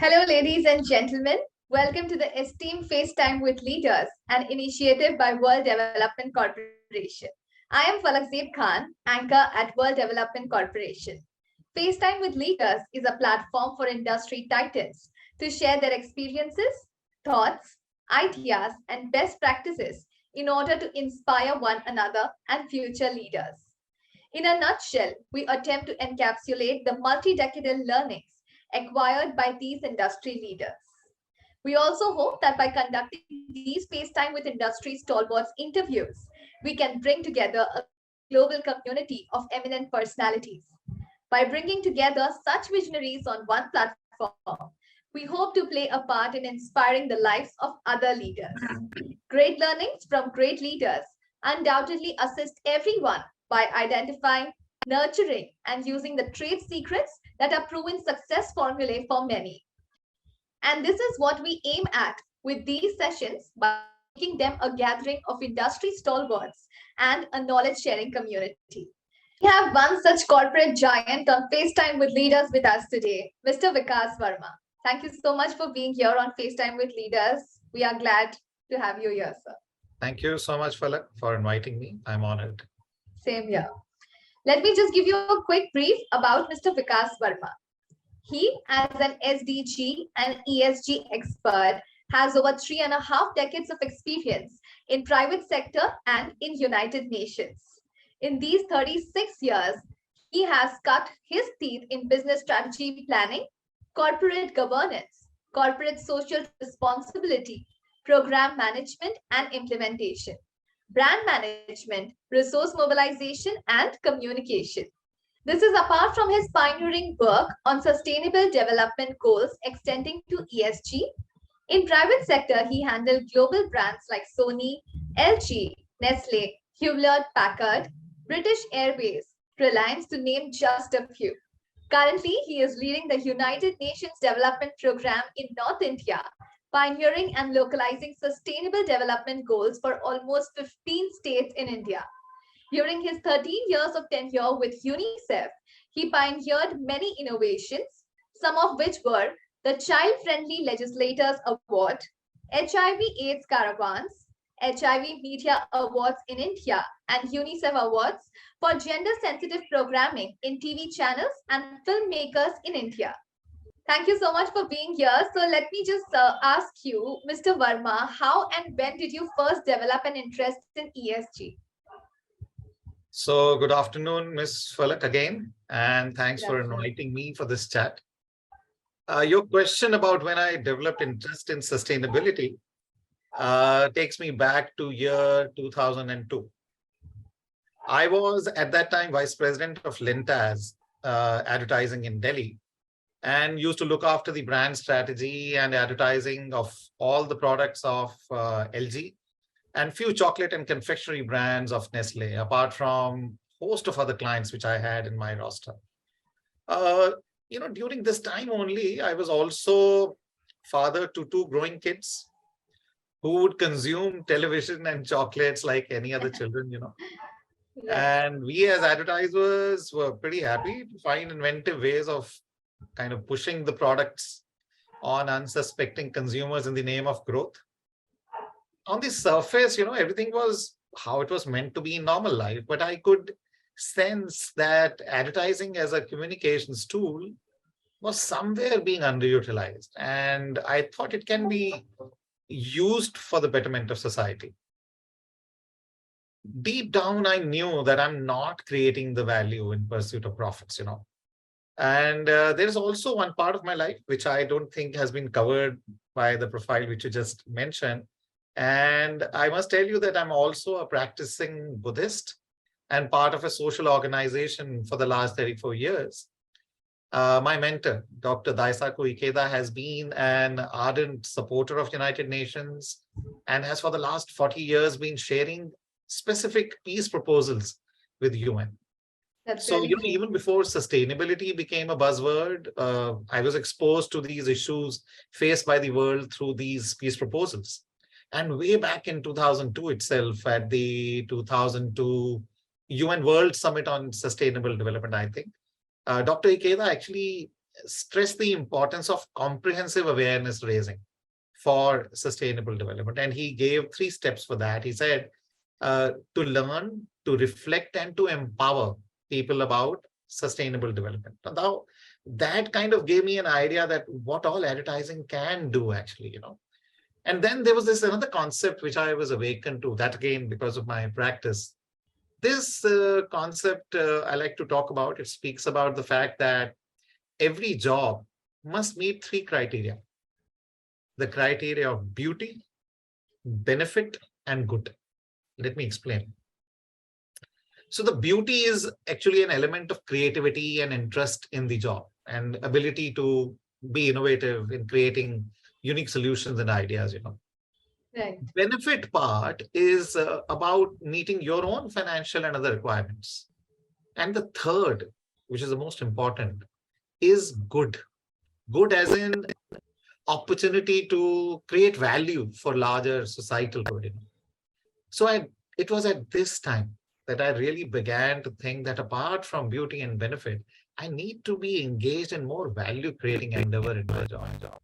Hello, ladies and gentlemen. Welcome to the Esteemed FaceTime with Leaders, an initiative by World Development Corporation. I am Falakzeeb Khan, anchor at World Development Corporation. FaceTime with Leaders is a platform for industry titans to share their experiences, thoughts, ideas, and best practices in order to inspire one another and future leaders. In a nutshell, we attempt to encapsulate the multi-decadal learnings acquired by these industry leaders. We also hope that by conducting these FaceTime with industry stalwarts interviews, we can bring together a global community of eminent personalities. By bringing together such visionaries on one platform, we hope to play a part in inspiring the lives of other leaders. Great learnings from great leaders undoubtedly assist everyone by identifying, nurturing, and using the trade secrets that are proven success formulae for many. And this is what we aim at with these sessions by making them a gathering of industry stalwarts and a knowledge sharing community. We have one such corporate giant on FaceTime with Leaders with us today, Mr. Vikas Verma. Thank you so much for being here on FaceTime with Leaders. We are glad to have you here, sir. Thank you so much, Falak, for inviting me. I'm honored. Same here. Let me just give you a quick brief about Mr. Vikas Verma. He, as an SDG and ESG expert, has over 3.5 decades of experience in private sector and in United Nations. In these 36 years, he has cut his teeth in business strategy planning, corporate governance, corporate social responsibility, program management and implementation, brand management, resource mobilization, and communication. This is apart from his pioneering work on sustainable development goals extending to ESG. In private sector, he handled global brands like Sony, LG, Nestle, Hewlett-Packard, British Airways, Reliance, to name just a few. Currently, he is leading the United Nations Development Program in North India, pioneering and localizing sustainable development goals for almost 15 states in India. During his 13 years of tenure with UNICEF, he pioneered many innovations, some of which were the Child-Friendly Legislators Award, HIV AIDS Caravans, HIV Media Awards in India, and UNICEF Awards for gender-sensitive programming in TV channels and filmmakers in India. Thank you so much for being here. So let me just ask you, Mr. Verma, how and when did you first develop an interest in ESG? So good afternoon, Ms. Falak again, and thanks for inviting me for this chat. Your question about when I developed interest in sustainability takes me back to year 2002. I was at that time Vice President of Lintaz advertising in Delhi, and used to look after the brand strategy and advertising of all the products of LG and few chocolate and confectionery brands of Nestle, apart from a host of other clients which I had in my roster. During this time only, I was also father to 2 growing kids who would consume television and chocolates like any other children, Yeah. And we as advertisers were pretty happy to find inventive ways of kind of pushing the products on unsuspecting consumers in the name of growth. On the surface, everything was how it was meant to be in normal life, but I could sense that advertising as a communications tool was somewhere being underutilized, and I thought it can be used for the betterment of society. Deep down, I knew that I'm not creating the value in pursuit of profits, And there's also one part of my life which I don't think has been covered by the profile which you just mentioned. And I must tell you that I'm also a practicing Buddhist and part of a social organization for the last 34 years. My mentor, Dr. Daisaku Ikeda, has been an ardent supporter of United Nations and has for the last 40 years been sharing specific peace proposals with UN. So, even before sustainability became a buzzword, I was exposed to these issues faced by the world through these peace proposals. And way back in 2002 itself, at the 2002 UN World Summit on Sustainable Development, I think, Dr. Ikeda actually stressed the importance of comprehensive awareness raising for sustainable development. And he gave 3 steps for that. He said to learn, to reflect, and to empower people about sustainable development. Now, that kind of gave me an idea that what all advertising can do actually, And then there was this another concept which I was awakened to, that again, because of my practice. This concept I like to talk about. It speaks about the fact that every job must meet 3 criteria. The criteria of beauty, benefit, and good. Let me explain. So the beauty is actually an element of creativity and interest in the job and ability to be innovative in creating unique solutions and ideas, Right. Benefit part is about meeting your own financial and other requirements. And the third, which is the most important, is good. Good as in opportunity to create value for larger societal good. So it was at this time that I really began to think that apart from beauty and benefit, I need to be engaged in more value creating endeavor in my job.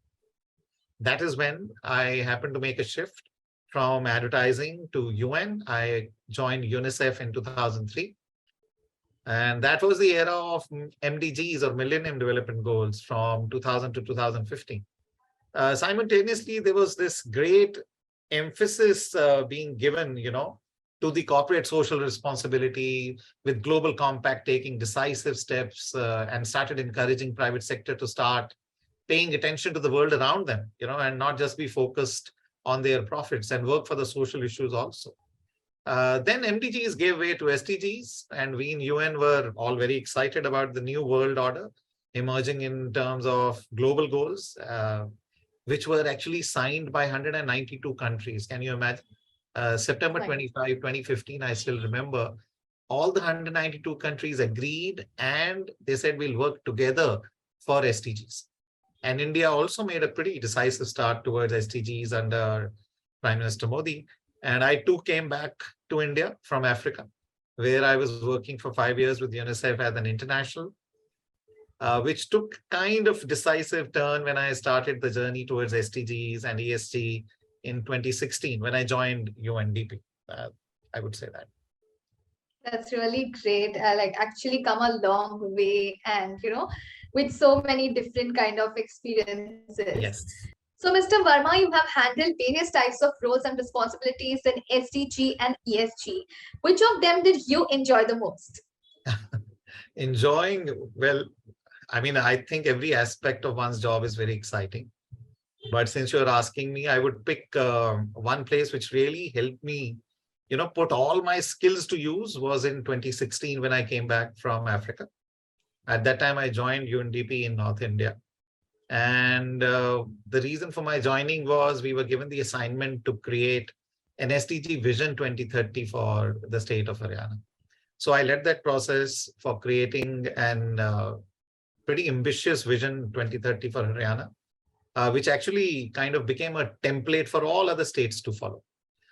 That is when I happened to make a shift from advertising to UN. I joined UNICEF in 2003. And that was the era of MDGs or Millennium Development Goals from 2000 to 2015. Simultaneously, there was this great emphasis being given, to the corporate social responsibility, with Global Compact taking decisive steps and started encouraging private sector to start paying attention to the world around them, and not just be focused on their profits and work for the social issues also. Then MDGs gave way to SDGs, and we in UN were all very excited about the new world order emerging in terms of global goals, which were actually signed by 192 countries. Can you imagine? September 25, 2015, I still remember, all the 192 countries agreed and they said we'll work together for SDGs. And India also made a pretty decisive start towards SDGs under Prime Minister Modi. And I too came back to India from Africa, where I was working for 5 years with UNICEF as an international, which took kind of decisive turn when I started the journey towards SDGs and ESG in 2016, when I joined UNDP. I would say that. That's really great. Actually come a long way, and with so many different kind of experiences. Yes. So, Mr. Verma, you have handled various types of roles and responsibilities in SDG and ESG. Which of them did you enjoy the most? Enjoying, well, I think every aspect of one's job is very exciting. But since you're asking me, I would pick one place which really helped me, put all my skills to use was in 2016 when I came back from Africa. At that time, I joined UNDP in North India. And the reason for my joining was we were given the assignment to create an SDG Vision 2030 for the state of Haryana. So I led that process for creating an pretty ambitious Vision 2030 for Haryana, which actually kind of became a template for all other states to follow.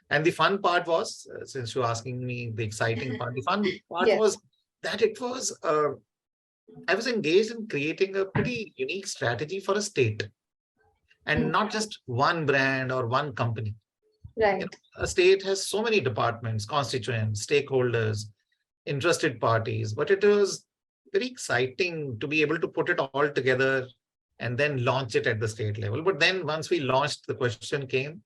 And the fun part was, since you're asking me the exciting part, the fun part Yes. was that it was, I was engaged in creating a pretty unique strategy for a state and not just one brand or one company. Right. A state has so many departments, constituents, stakeholders, interested parties, but it was very exciting to be able to put it all together and then launch it at the state level. But then once we launched, the question came,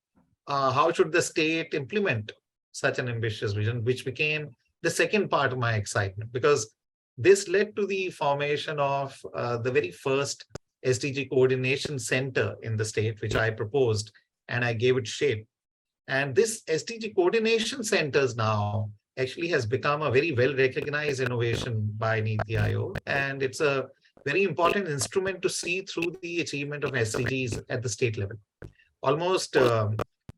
how should the state implement such an ambitious vision, which became the second part of my excitement, because this led to the formation of the very first SDG Coordination Center in the state, which I proposed, and I gave it shape. And this SDG Coordination Centers now actually has become a very well-recognized innovation by NITI Aayog, and it's a very important instrument to see through the achievement of SDGs at the state level. Almost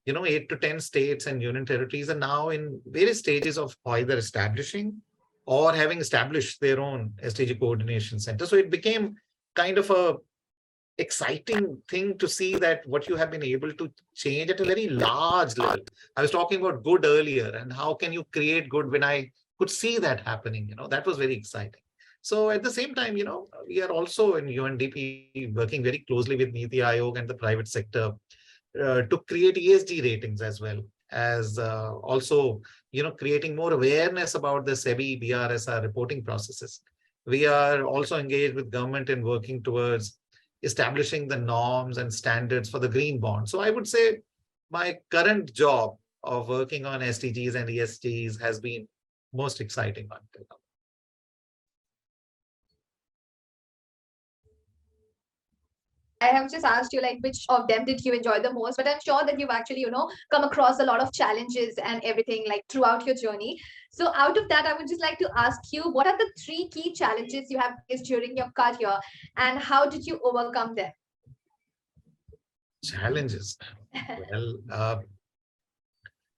8 to 10 states and union territories are now in various stages of either establishing or having established their own SDG Coordination Center. So it became kind of a exciting thing to see that what you have been able to change at a very large level. I was talking about good earlier, and how can you create good when I could see that happening, that was very exciting. So at the same time, we are also in UNDP working very closely with Niti Aayog and the private sector to create ESG ratings as well as also, creating more awareness about the SEBI BRSR reporting processes. We are also engaged with government in working towards establishing the norms and standards for the green bond. So I would say my current job of working on SDGs and ESGs has been most exciting until now. I have just asked you like which of them did you enjoy the most, but I'm sure that you've actually, come across a lot of challenges and everything like throughout your journey. So out of that, I would just like to ask you, what are the 3 key challenges you have faced during your career and how did you overcome them? Challenges. Well,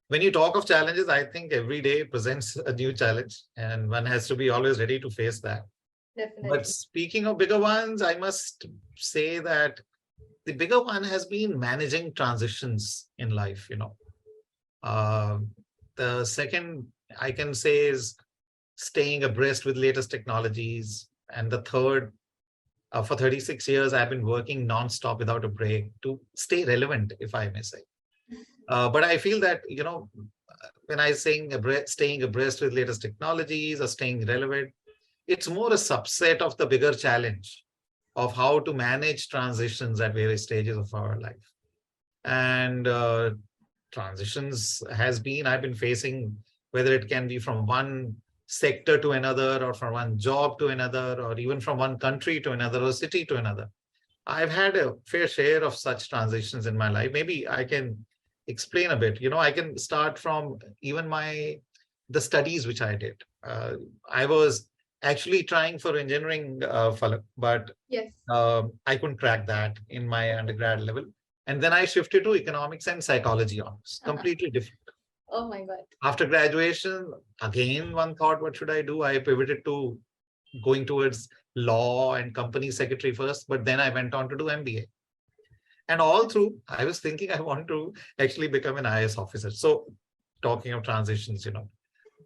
when you talk of challenges, I think every day presents a new challenge and one has to be always ready to face that. Definitely. But speaking of bigger ones, I must say that the bigger one has been managing transitions in life, The second I can say is staying abreast with latest technologies. And the third, for 36 years, I've been working nonstop without a break to stay relevant, if I may say. But I feel that, when I say staying abreast with latest technologies or staying relevant, it's more a subset of the bigger challenge of how to manage transitions at various stages of our life. And transitions I've been facing, whether it can be from one sector to another or from one job to another, or even from one country to another or city to another. I've had a fair share of such transitions in my life. Maybe I can explain a bit. I can start from even the studies which I did. I was actually trying for engineering, but yes, I couldn't crack that in my undergrad level. And then I shifted to economics and psychology honors, completely different. Oh my God. After graduation, again, one thought, what should I do? I pivoted to going towards law and company secretary first, but then I went on to do MBA. And all through, I was thinking I want to actually become an IAS officer. So talking of transitions,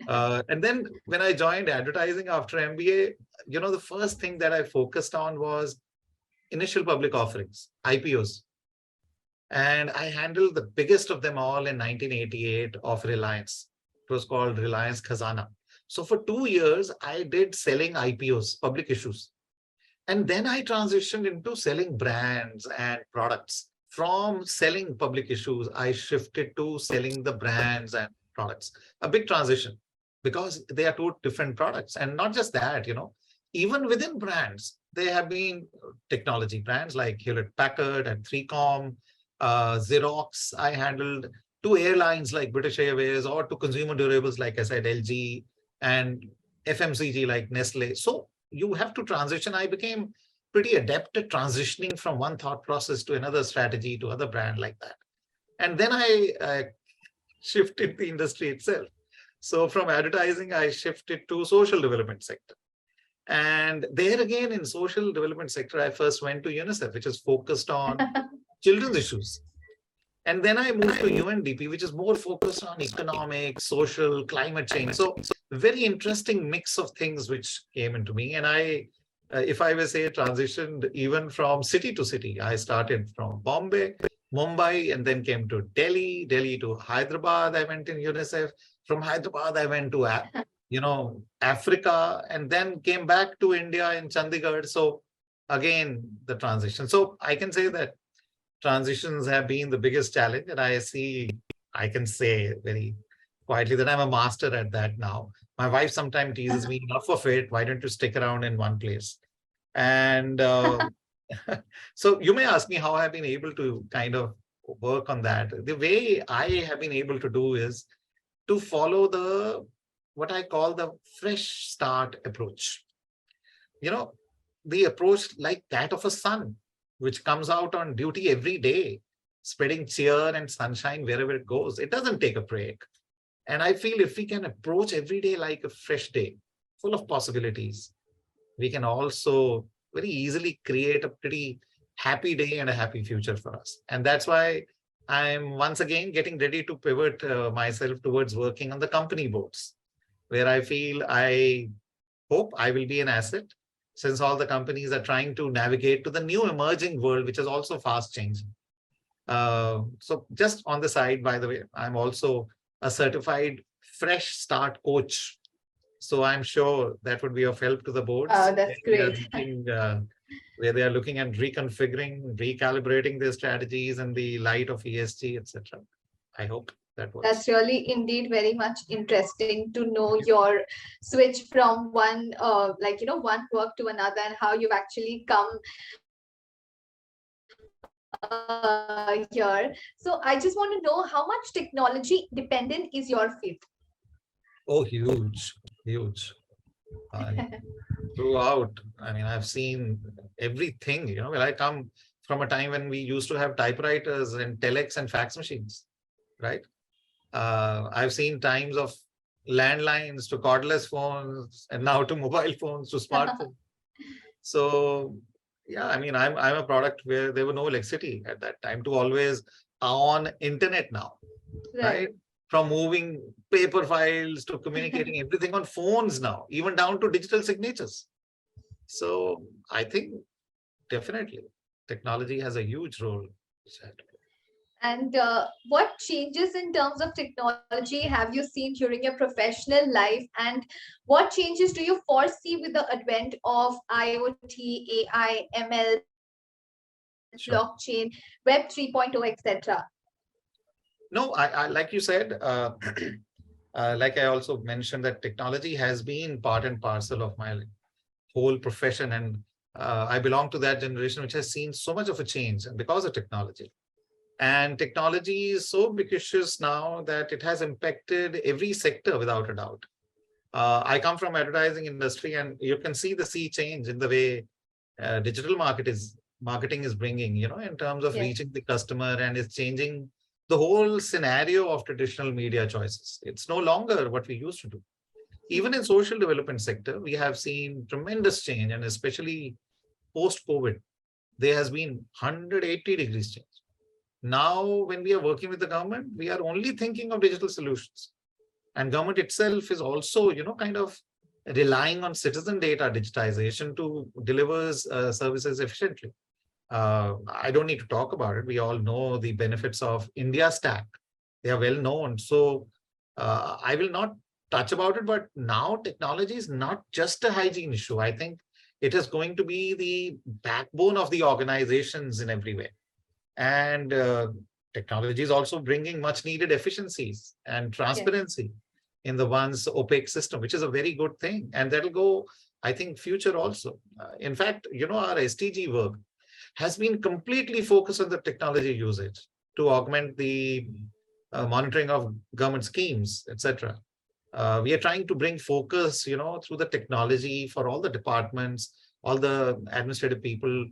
and then when I joined advertising after MBA, the first thing that I focused on was initial public offerings, IPOs. And I handled the biggest of them all in 1988 of Reliance. It was called Reliance Khazana. So for 2 years, I did selling IPOs, public issues. And then I transitioned into selling brands and products. From selling public issues, I shifted to selling the brands and products. A big transition because they are 2 different products. And not just that, even within brands, there have been technology brands like Hewlett-Packard and 3Com, Xerox. I handled 2 airlines like British Airways, or 2 consumer durables like I said, LG, and FMCG like Nestle. So you have to transition. I became pretty adept at transitioning from one thought process to another strategy to other brand like that. And then I shifted the industry itself. So from advertising, I shifted to social development sector. And there again, in social development sector, I first went to UNICEF, which is focused on children's issues. And then I moved to UNDP, which is more focused on economic, social, climate change. So very interesting mix of things which came into me. And I, if I will say, transitioned even from city to city. I started from Bombay, Mumbai, and then came to Delhi, Delhi to Hyderabad. I went in UNICEF. From Hyderabad, I went to, Africa, and then came back to India in Chandigarh. So again, the transition. So I can say that transitions have been the biggest challenge. And I can say very quietly that I'm a master at that now. My wife sometimes teases me, enough of it. Why don't you stick around in one place? And so you may ask me how I've been able to kind of work on that. The way I have been able to do is to follow what I call the fresh start approach. The approach like that of a sun, which comes out on duty every day, spreading cheer and sunshine wherever it goes. It doesn't take a break. And I feel if we can approach every day like a fresh day, full of possibilities, we can also very easily create a pretty happy day and a happy future for us. And that's why I'm once again getting ready to pivot myself towards working on the company boards, where I feel I hope I will be an asset, since all the companies are trying to navigate to the new emerging world, which is also fast changing. So just on the side, by the way, I'm also a certified fresh start coach. So I'm sure that would be of help to the boards. Oh, that's great. Where they are looking at reconfiguring, recalibrating their strategies in the light of ESG, etc. I hope that works. That's really indeed very much interesting to know your switch from one, one work to another, and how you've actually come here. So I just want to know, how much technology dependent is your field? Oh, huge, huge. Throughout, I mean, I've seen everything, well, I come from a time when we used to have typewriters and telex and fax machines, right? I've seen times of landlines to cordless phones, and now to mobile phones to smartphones. So yeah, I mean, I'm a product where there were no electricity at that time, to always on internet now, right? From moving paper files to communicating everything on phones now, even down to digital signatures. So I think definitely technology has a huge role. And what changes in terms of technology have you seen during your professional life? And what changes do you foresee with the advent of IoT, AI, ML, blockchain, Web 3.0, etc.? No, I like you said, like I also mentioned, that technology has been part and parcel of my whole profession. And I belong to that generation which has seen so much of a change because of technology. And technology is so ubiquitous now that it has impacted every sector without a doubt. I come from advertising industry, and you can see the sea change in the way digital marketing is bringing, in terms of reaching the customer, and it's changing the whole scenario of traditional media choices. It's no longer what we used to do. Even in social development sector, we have seen tremendous change, and especially post-COVID, there has been 180 degrees change. Now, when we are working with the government, we are only thinking of digital solutions. And government itself is also, kind of relying on citizen data digitization to deliver services efficiently. I don't need to talk about it. We all know the benefits of India Stack. They are well known. So I will not touch about it, but now technology is not just a hygiene issue. I think it is going to be the backbone of the organizations in every way. And technology is also bringing much needed efficiencies and transparency in the once opaque system, which is a very good thing. And that'll go, I think, future also. In fact, our SDG work has been completely focused on the technology usage to augment the monitoring of government schemes, etc. We are trying to bring focus, through the technology for all the departments, all the administrative people,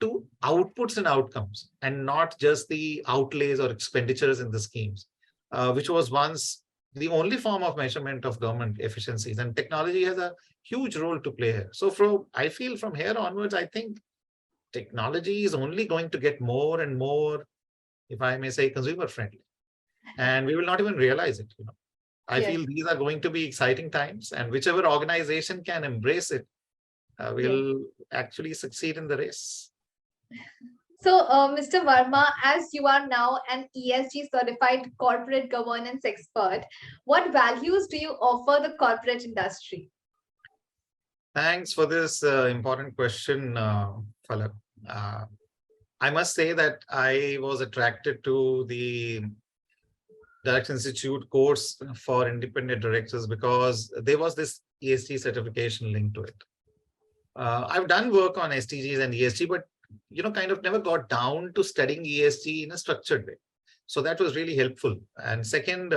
to outputs and outcomes, and not just the outlays or expenditures in the schemes, which was once the only form of measurement of government efficiencies. And technology has a huge role to play here. So I feel from here onwards, I think technology is only going to get more and more, if I may say, consumer friendly. And we will not even realize it. I feel these are going to be exciting times, and whichever organization can embrace it will actually succeed in the race. So, Mr. Verma, as you are now an ESG certified corporate governance expert, what values do you offer the corporate industry? Thanks for this important question, Falak. I must say that I was attracted to the Direct Institute course for independent directors because there was this ESG certification linked to it. I've done work on SDGs and ESG, but kind of never got down to studying ESG in a structured way. So that was really helpful. And second,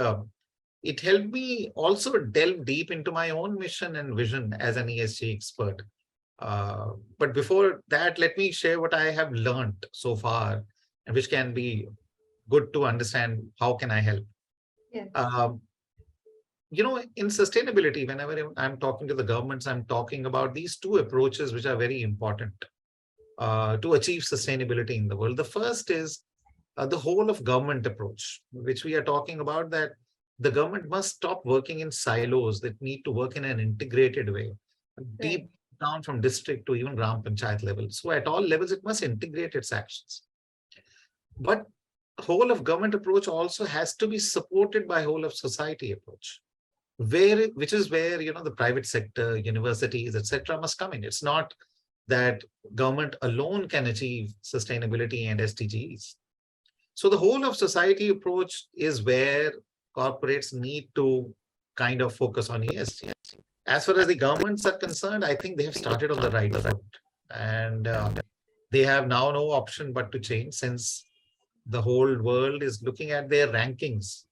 it helped me also delve deep into my own mission and vision as an ESG expert. But before that, let me share what I have learned so far, and which can be good to understand how can I help. In sustainability, whenever I'm talking to the governments, I'm talking about these two approaches which are very important to achieve sustainability in the world. The first is the whole of government approach, which we are talking about, that the government must stop working in silos, that need to work in an integrated way. deep down from district to even Gram Panchayat level. So at all levels, it must integrate its actions. But whole of government approach also has to be supported by whole of society approach, which is where the private sector, universities, etc., must come in. It's not that government alone can achieve sustainability and SDGs. So the whole of society approach is where corporates need to kind of focus on ESG. As far as the governments are concerned, I think they have started on the right foot, and they have now no option but to change, since the whole world is looking at their rankings.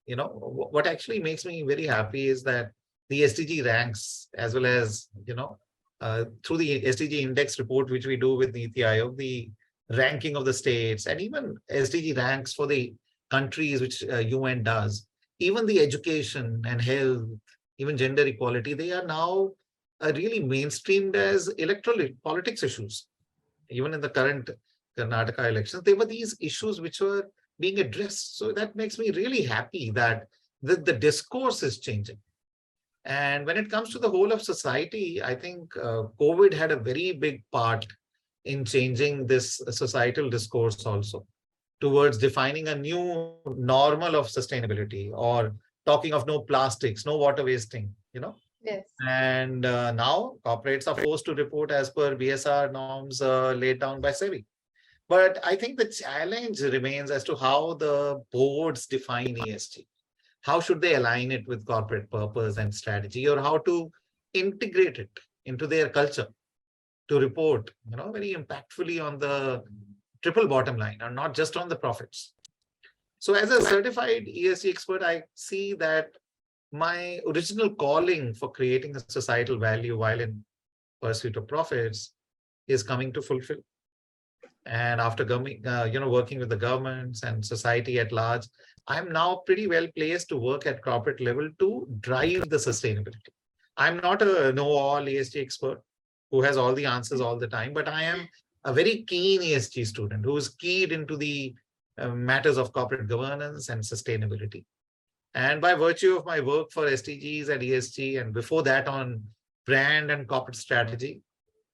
What actually makes me very happy is that the SDG ranks, as well as through the SDG index report which we do with Niti Aayog, the ranking of the states, and even SDG ranks for the countries which UN does, even the education and health, even gender equality, they are now really mainstreamed as electoral politics issues. Even in the current Karnataka elections, there were these issues which were being addressed. So that makes me really happy that the discourse is changing. And when it comes to the whole of society, I think COVID had a very big part in changing this societal discourse also towards defining a new normal of sustainability, or talking of no plastics, no water wasting, Yes. And now corporates are forced to report as per BSR norms laid down by SEBI. But I think the challenge remains as to how the boards define ESG. How should they align it with corporate purpose and strategy, or how to integrate it into their culture to report, very impactfully on the triple bottom line and not just on the profits. So as a certified ESG expert, I see that my original calling for creating a societal value while in pursuit of profits is coming to fulfill. And after working with the governments and society at large, I'm now pretty well placed to work at corporate level to drive the sustainability. I'm not a know-all ESG expert who has all the answers all the time, but I am a very keen ESG student who is keyed into the matters of corporate governance and sustainability. And by virtue of my work for SDGs and ESG, and before that on brand and corporate strategy,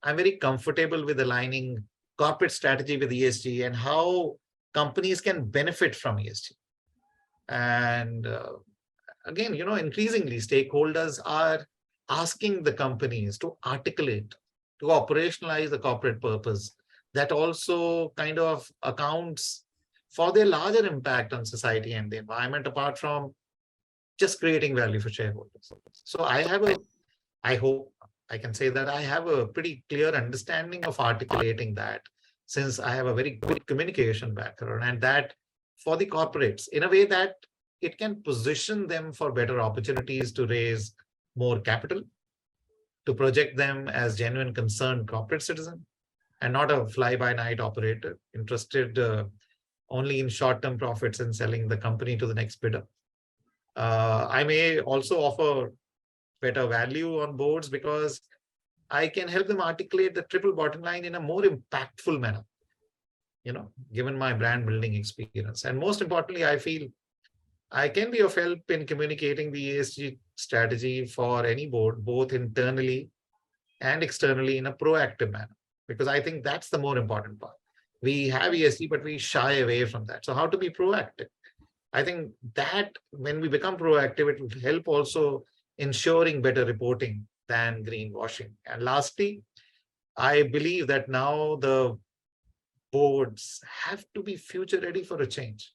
I'm very comfortable with aligning corporate strategy with ESG and how companies can benefit from ESG. And again, increasingly stakeholders are asking the companies to articulate, to operationalize the corporate purpose that also kind of accounts for their larger impact on society and the environment, apart from just creating value for shareholders. So I hope I can say that I have a pretty clear understanding of articulating that, since I have a very good communication background, and that for the corporates in a way that it can position them for better opportunities to raise more capital, to project them as genuine concerned corporate citizen and not a fly-by-night operator interested only in short-term profits and selling the company to the next bidder. I may also offer better value on boards because I can help them articulate the triple bottom line in a more impactful manner, given my brand building experience. And most importantly, I feel I can be of help in communicating the ESG strategy for any board, both internally and externally, in a proactive manner, because I think that's the more important part. We have ESG, but we shy away from that. So how to be proactive? I think that when we become proactive, it will help also ensuring better reporting than greenwashing. And lastly, I believe that now the boards have to be future ready for a change.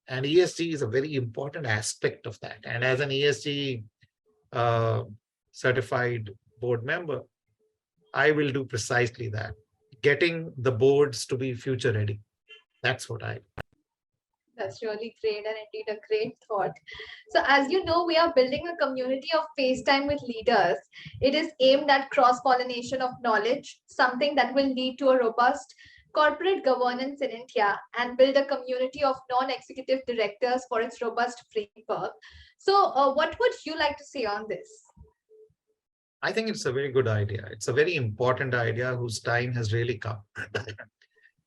And ESG is a very important aspect of that. And as an ESG certified board member, I will do precisely that, getting the boards to be future ready. That's what I do. That's really great, and indeed a great thought. So as you know, we are building a community of FaceTime with leaders. It is aimed at cross-pollination of knowledge, something that will lead to a robust corporate governance in India and build a community of non-executive directors for its robust framework. So what would you like to say on this? I think it's a very good idea. It's a very important idea whose time has really come.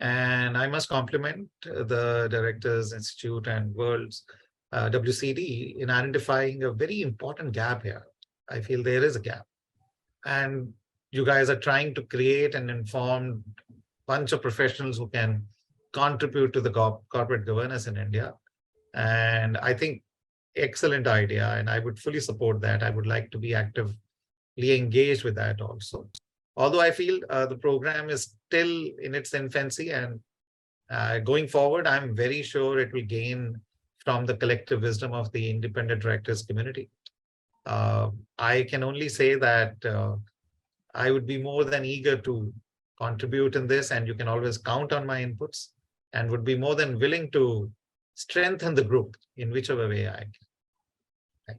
And I must compliment the Directors Institute and World's WCD in identifying a very important gap here. I feel there is a gap. And you guys are trying to create an informed bunch of professionals who can contribute to the corporate governance in India. And I think excellent idea, and I would fully support that. I would like to be actively engaged with that also. Although I feel the program is still in its infancy, and going forward, I'm very sure it will gain from the collective wisdom of the independent directors community. I can only say that I would be more than eager to contribute in this, and you can always count on my inputs, and would be more than willing to strengthen the group in whichever way I can.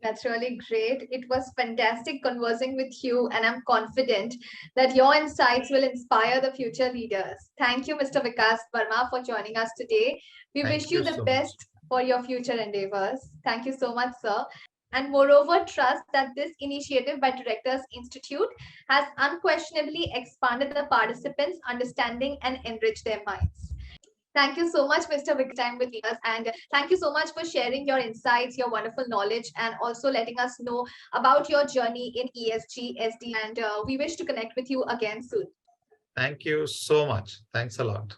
That's really great. It was fantastic conversing with you, and I'm confident that your insights will inspire the future leaders. Thank you, Mr. Vikas Verma, for joining us today. We Thank wish you you the so best for your future endeavors. Thank you so much, sir. And moreover, trust that this initiative by Directors Institute has unquestionably expanded the participants' understanding and enriched their minds. Thank you so much, Mr. Vikas, time with us. And thank you so much for sharing your insights, your wonderful knowledge, and also letting us know about your journey in ESG, SD. And we wish to connect with you again soon. Thank you so much. Thanks a lot.